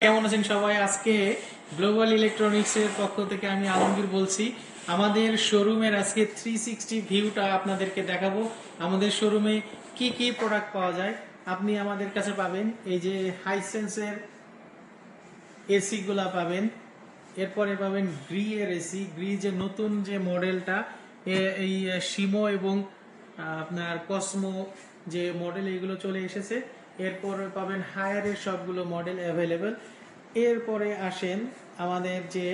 কেমন আছেন সবাই? আজকে গ্লোবাল ইলেকট্রনিক্স এর পক্ষ থেকে আমি আলমগীর বলছি। আমাদের শোরুমের আজকে 360 ভিউটা আপনাদেরকে দেখাবো। আমাদের শোরুমে কি কি প্রোডাক্ট পাওয়া যায় আপনি আমাদের কাছে পাবেন। এই যে হাইসেন্সের এসি গুলা পাবেন, এরপরে পাবেন গ্রি এর এসি। গ্রি যে নতুন যে মডেলটা, এই শিমো এবং আপনার কসমো যে মডেল এগুলো চলে এসেছে। এরপরে পাবেন হায়ারের সবগুলো মডেল অ্যাভেলেবেল। এরপরে আসেন আমাদের যে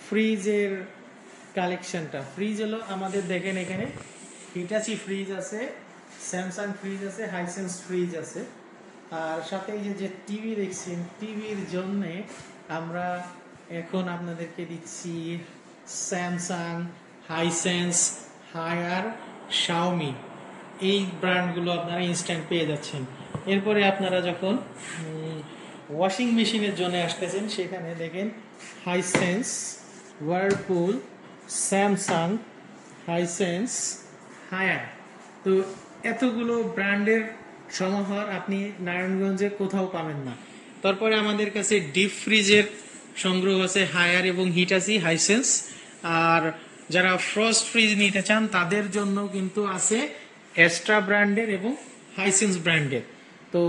ফ্রিজের কালেকশনটা। ফ্রিজ হলো আমাদের দেখেন এখানে হিটাচি ফ্রিজ আছে, স্যামসাং ফ্রিজ আছে, হাইসেন্স ফ্রিজ আছে। আর সাথে এই যে টিভি দেখছেন, টিভির জন্যে আমরা এখন আপনাদেরকে দিচ্ছি স্যামসাং, হাইসেন্স, হায়ার, শাওমি, এই ব্র্যান্ডগুলো আপনারা ইনস্ট্যান্ট পেয়ে যাচ্ছেন। এরপরে আপনারা যখন ওয়াশিং মেশিনের জন্য আসতেছেন, সেখানে দেখেন Hisense, Whirlpool, Samsung, Hisense, Haier. তো এতগুলো ব্র্যান্ডের সমাহার আপনি নারায়ণগঞ্জে কোথাও পাবেন না। তারপরে আমাদের কাছে ডিপ ফ্রিজের সংগ্রহ আছে, হায়ার এবং হিটাচি, হাইসেন্স। আর যারা ফ্রস্ট ফ্রিজ নিতে চান তাদের জন্য কিন্তু আছে এক্সট্রা ব্র্যান্ডের এবং হাইসেন্স ব্র্যান্ডের। তো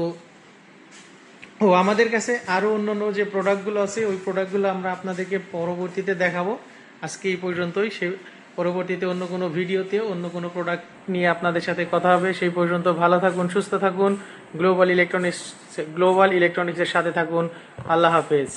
আমাদের কাছে আরো অন্যান্য যে প্রোডাক্টগুলো আছে, ওই প্রোডাক্টগুলো আমরা আপনাদেরকে পরবর্তীতে দেখাবো। আজকে এই পর্যন্তই। সে পরবর্তীতে অন্য কোনো ভিডিওতে অন্য কোনো প্রোডাক্ট নিয়ে আপনাদের সাথে কথা হবে। সেই পর্যন্ত ভালো থাকুন, সুস্থ থাকুন, গ্লোবাল ইলেকট্রনিক্সের সাথে থাকুন। আল্লাহ হাফেজ।